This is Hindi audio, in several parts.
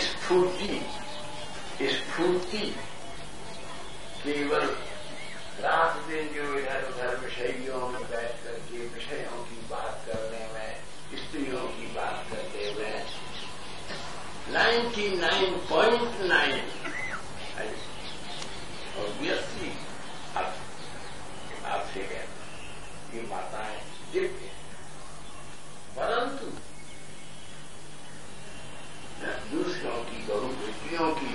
स्फूर्ति केवल रात दिन जो इधर उधर विषयों में बैठ करके विषयों की बात करने में, स्त्रियों की बात करते हुए 99.9 ऑब्वियसली आपसे कहना कि माताएं दिव्य, परंतु दूसरों की बहु बेटियों की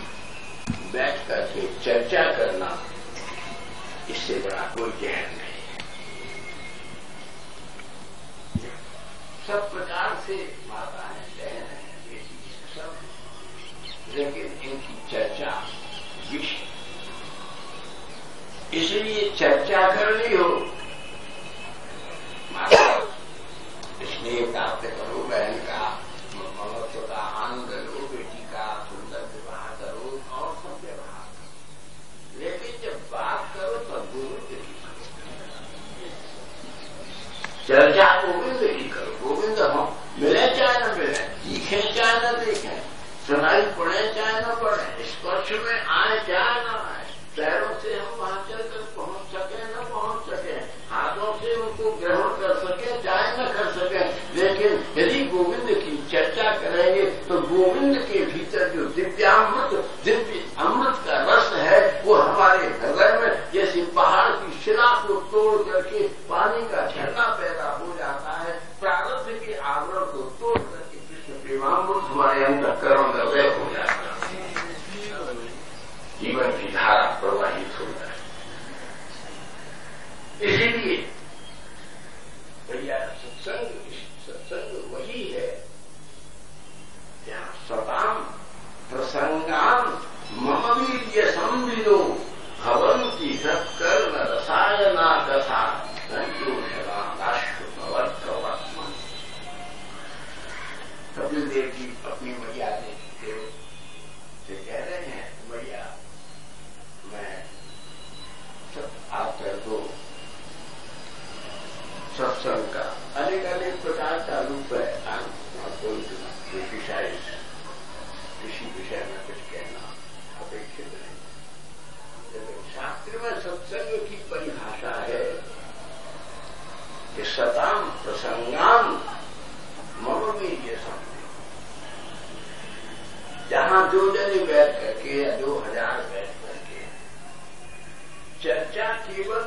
बैठ करके चर्चा करना, इससे बड़ा कोई ज्ञान नहीं है। सब प्रकार से माताएं कह रहे हैं, बेटी सब, लेकिन इनकी चर्चा विषय, इसलिए चर्चा करनी हो, माता स्नेह प्राप्त करो, बहन का ममत्व का आनंद लो, बेटी का सुंदर विवाह करो और सब व्यवहार करो, लेकिन जब बात करो तब गोविंद की करो, चर्चा गोविंद की करो। गोविंद हम मिले चाहे न मिले, दिखे चाहे न देखें, सुनाई पड़े चाहे न पड़े, स्पर्श में आए चाहे न आए, पैरों से हम वहां चलकर पहुंच सके न पहुंच सके, हाथों से उनको ग्रहण कर सके चाहे न कर सके, लेकिन यदि गोविंद की चर्चा करेंगे तो गोविंद के भीतर जो दिव्यामृत, दिव्य अमृत का रस है, वो हमारे हृदय में जैसे पहाड़ की शिला को तोड़ करके पानी का झरना पैदा हो जाता है, प्रारब्ध के आवरण को तोड़ करके कृष्ण प्रेमामृत हमारे अंतःकरण में व्यय हो जाता है, जीवन की धारा प्रवाहित हो जाए। इसीलिए भैया सत्संग वही है जहां सताम प्रसंगान मम वीर्य संविदो भवंती सत्कर्म रसायना कथा संतोषराश्रुतवर्तवर्तम। कपिल देव जी अपनी मैया देव से कह रहे हैं, मैया मैं सब आप कर दो। सत्संग का अनेक अनेक प्रकार का रूप है, किसी विषय में कुछ कहना अपेक्षित नहीं, लेकिन शास्त्र में सत्संग की परिभाषा है कि सताम प्रसंगान मम वीर्य संविदो, जहां 2 जने बैठ करके या 2000 बैठ करके चर्चा केवल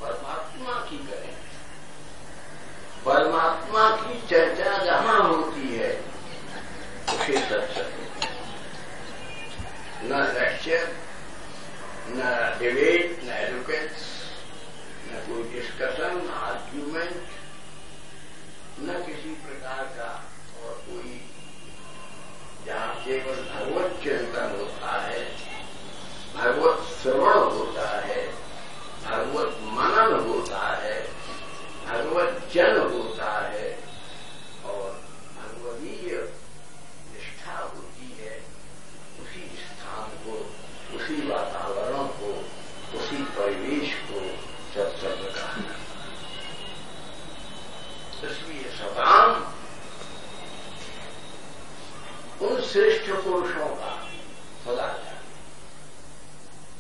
परमात्मा की करें, परमात्मा की चर्चा जहां होती है उसे सत्संग, न लेक्चर, न डिबेट, न एडवोकेट्स, न कोई डिस्कशन, न आर्ग्यूमेंट, न किसी प्रकार का और कोई, जहां केवल भगवत चिंतन होता है, भगवत श्रवण होता है, भगवत मनन होता है, भगवत जन होता है और भगवदीय निष्ठा होती है, उसी स्थान को, उसी वातावरण को, उसी परिवेश को सत्संग कहा। इसलिए सताम उन श्रेष्ठ पुरुषों का सदाचार,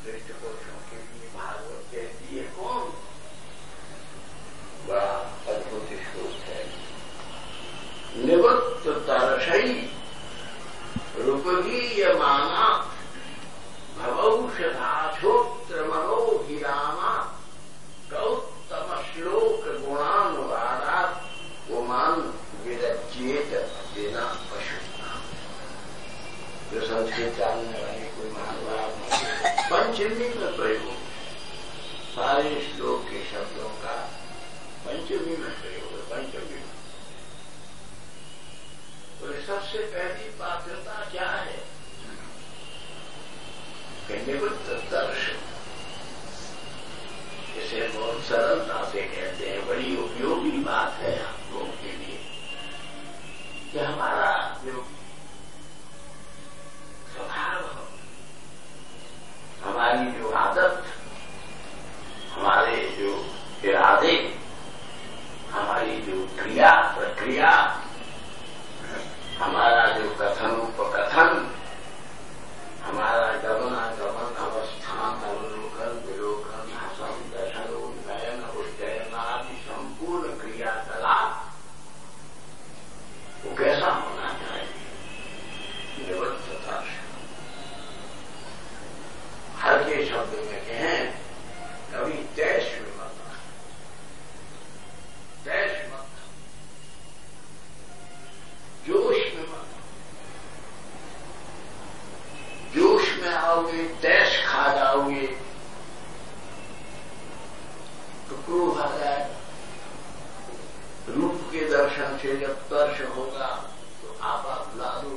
श्रेष्ठ पुरुषों के लिए भागवत कहती है कौन, बड़ा अद्भुत श्लोक है, निवृत्त तरसई रूपगीयमाना भवौषधाछोत्र मनोभिरामा गौतम श्लोक गुणानुवादात गुमान विरज्येत देना पशु। जो संस्कृत जानने वाले कोई महानुभाव पंचमी में प्रयोग, सारे श्लोक के शब्दों का पंचमी में प्रयोग है, पंचमी में। तो सबसे पहली पात्रता क्या है? निवृत्त दर्शन, इसे बहुत सरलता से कहते हैं, बड़ी उपयोगी बात है आप लोगों के लिए कि हमारा जो स्वभाव, हमारी जो आदत, हमारे जो इरादे, हमारी जो क्रिया प्रक्रिया, हमारा जो कथन उपकथन, से जब स्पर्श होगा तो आप भुला दो,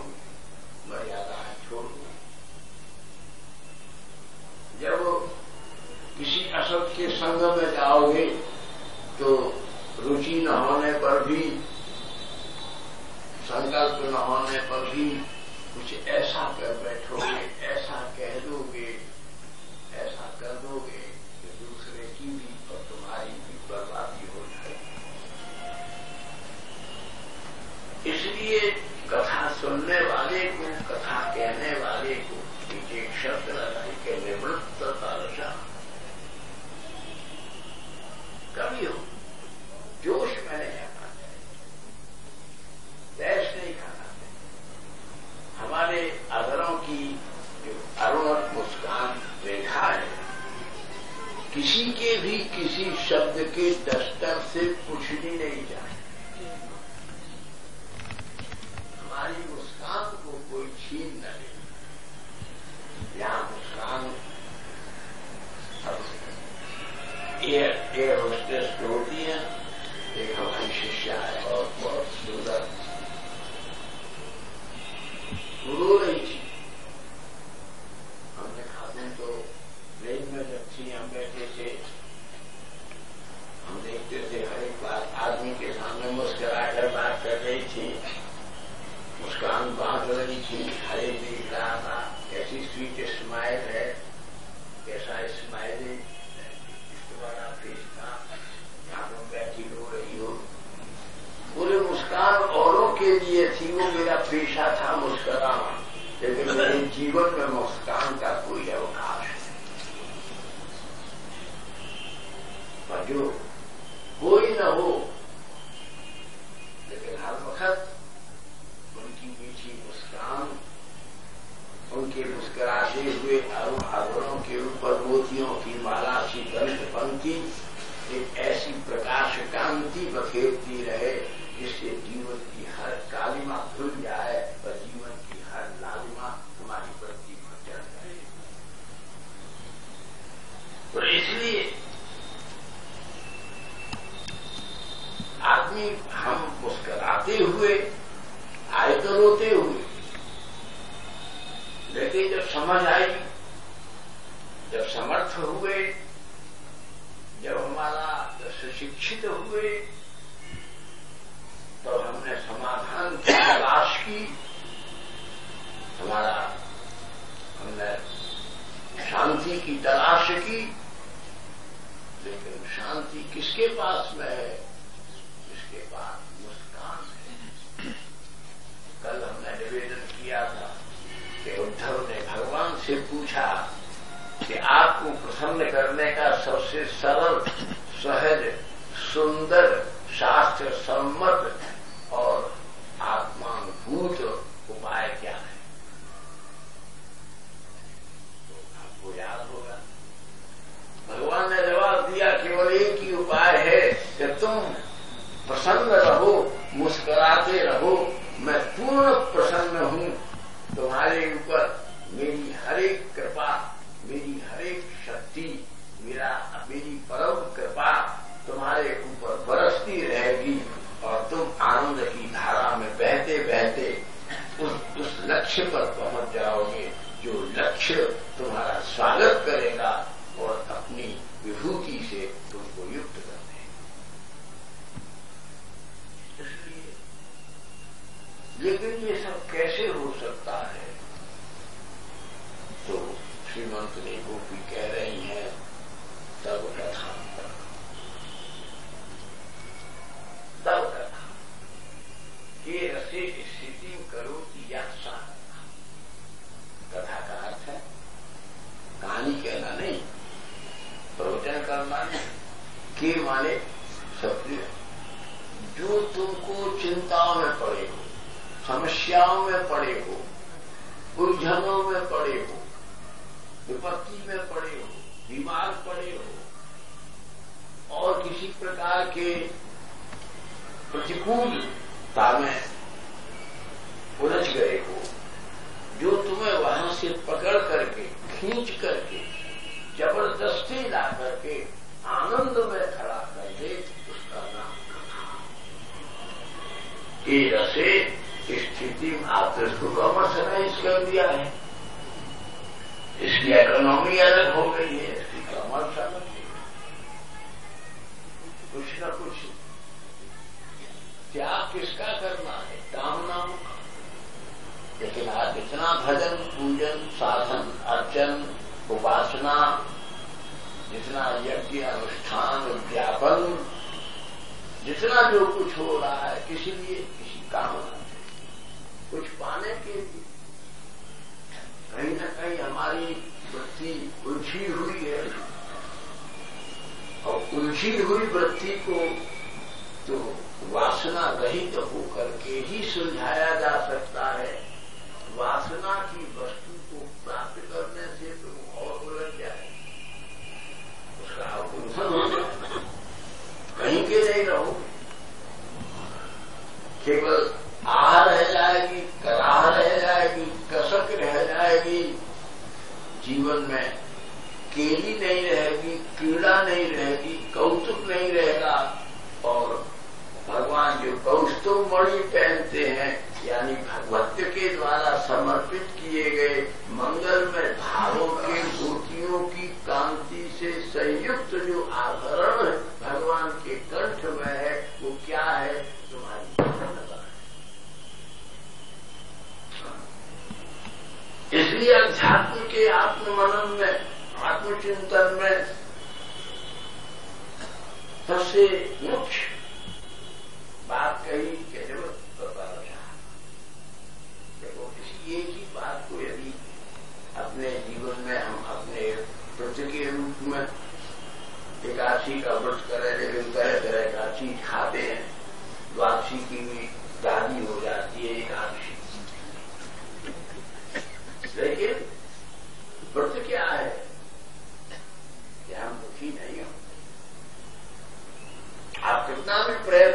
मर्यादाएं छोड़ दो। जब किसी असत के संग में जाओगे तो रुचि न होने पर भी, संकल्प न होने पर भी कुछ ऐसा कर बैठोगे, ऐसा कह दोगे, ऐसा कर दोगे कि दूसरे की भी और तुम्हारी भी बर्बादी हो जाएगी। इसलिए कथा सुनने वाले को, कथा कहने वाले को एक शब्द लगाई के निवृत्तता रसा। कभी हो जोश में नहीं आना चाहिए, देश नहीं खाना चाहिए। हमारे अधरों की जो अरुण मुस्कान रेखा है, किसी के भी किसी शब्द के दस्तर से पुछनी नहीं जाती। हमारी मुस्कान को कोई छीन न ले। यहां मुस्कान एयर होस्टेस जो होती है, एक हमारी शिष्या है और बहुत सुंदर, रो रही थी। हमने खाते तो ट्रेन में जब थी, हम बैठे थे, हम देखते थे हर एक बात आदमी के सामने मुस्कुरा कर बात कर रही थी, मुस्कान बांध रही थी, हर एक देख रहा था कैसी स्वीट स्माइल है, कैसा स्माइल है, तुम्हारा फेस था, यहाँ तुम बैठी रो रही हो। पूरे मुस्कान औरों के लिए थी, वो मेरा पेशा था मुस्कुराना, लेकिन मेरे जीवन में मुस्कान का कोई अवकाश नहीं। पर जो कोई न हो, लेकिन हर वक्त उनकी मीठी मुस्कान, उनके मुस्कुराते हुए आभरणों के ऊपर मोतियों की माला सी कंठ पंक्ति एक ऐसी प्रकाश कांति बखेरती रहे जिससे जीवन की हर कालिमा धुल जाए और जीवन की हर लालिमा हमारी प्रति पर चढ़ जाए। और इसलिए आदमी, हम मुस्कुराते हुए आए तो रोते हुए, लेकिन जब समझ आई, जब समर्थ हुए, जब हमारा सुशिक्षित हुए, तो हमने समाधान की तलाश की, हमने शांति की तलाश की। लेकिन शांति किसके पास में है? जिसके पास मुस्कान है। कल हमने निवेदन किया था कि उद्धव ने भगवान से पूछा कि आपको प्रसन्न करने का सबसे सरल, सहज, सुंदर, शास्त्र सम्मत और आत्मानुभूत उपाय क्या है? तो आपको याद होगा भगवान ने जवाब दिया, केवल एक ही उपाय है कि तुम प्रसन्न रहो, मुस्कुराते रहो। मैं पूर्ण प्रसन्न हूं तुम्हारे ऊपर। मेरी हरेक कृपा, मेरी हरेक शक्ति, मेरी परम कृपा तुम्हारे ऊपर बरसती रहेगी और तुम आनंद की धारा में बहते बहते उस लक्ष्य पर पहुंच जाओगे जो लक्ष्य तुम्हारा स्वागत करेगा और अपनी विभूति से तुमको युक्त कर देगा। इसलिए, लेकिन ये सब कैसे हो सकता है? तो श्रीमंत ने गोपी कह रही हैं, तब कथा, तब कथा ये रसे स्थिति करो कि या कथा का अर्थ है कहानी कहना नहीं, प्रवचन करना नहीं। के माने सत्य, जो तुमको चिंताओं में पड़े हो, समस्याओं में पड़े हो, उलझनों में पड़े हो, विपत्ति में पड़े हो, बीमार पड़े हो और किसी प्रकार के प्रतिकूलता में उलझ गए हो, जो तुम्हें वहां से पकड़ करके, खींच करके, जबरदस्ती ला करके आनंद में खड़ा कर दे, उसका नाम कथा। ये रसे स्थिति में आपने उसको कमर्शलाइज कर दिया है, इसकी इकोनॉमी अलग हो गई है, इसकी कमर्स अलग है। कुछ न कुछ त्याग किसका करना है? कामनाओं का। लेकिन आज इतना भजन पूजन साधन अर्चन उपासना, जितना यज्ञ अनुष्ठान उद्यापन, जितना जो कुछ हो रहा है किसी लिए, किसी कामना से, कुछ पाने के लिए। कहीं न कहीं हमारी वृत्ति उलझी हुई है, और उलझी हुई वृत्ति को तो वासना रहित होकर के ही सुलझाया जा सकता है। वासना की वस्तु को प्राप्त करने से तो और उलझ जाए, उसका अवगुण हो जाए, कहीं के नहीं रहोगे, केवल आह रह जाएगी, कराह रह जाएगी, कसक रह जाएगी। जीवन में केली नहीं रहेगी, क्रीड़ा नहीं रहेगी, कौतुक नहीं रहेगा। और भगवान जो कौस्तुभ मणि पहनते हैं, यानी भगवत के द्वारा समर्पित किए गए मंगलमय भावों के ज्योतियों की कांति से संयुक्त जो आभरण भगवान के कंठ में है, वो क्या है? तुम्हारी प्रसन्नता है। इसलिए अध्यात्म के आत्ममनन में, आत्मचिंतन में सबसे मुख्य बात कही कि जरूरत देखो, किसी एक ही बात को यदि अपने जीवन में हम अपने व्रत के रूप में एकादशी का व्रत करें, लेकिन तरह तरह का चीज खाते हैं, द्वादशी की भी दादी हो जाती है एकादशी। लेकिन व्रत क्या है कि हम दुखी नहीं हो। आप कितना भी प्रयत्न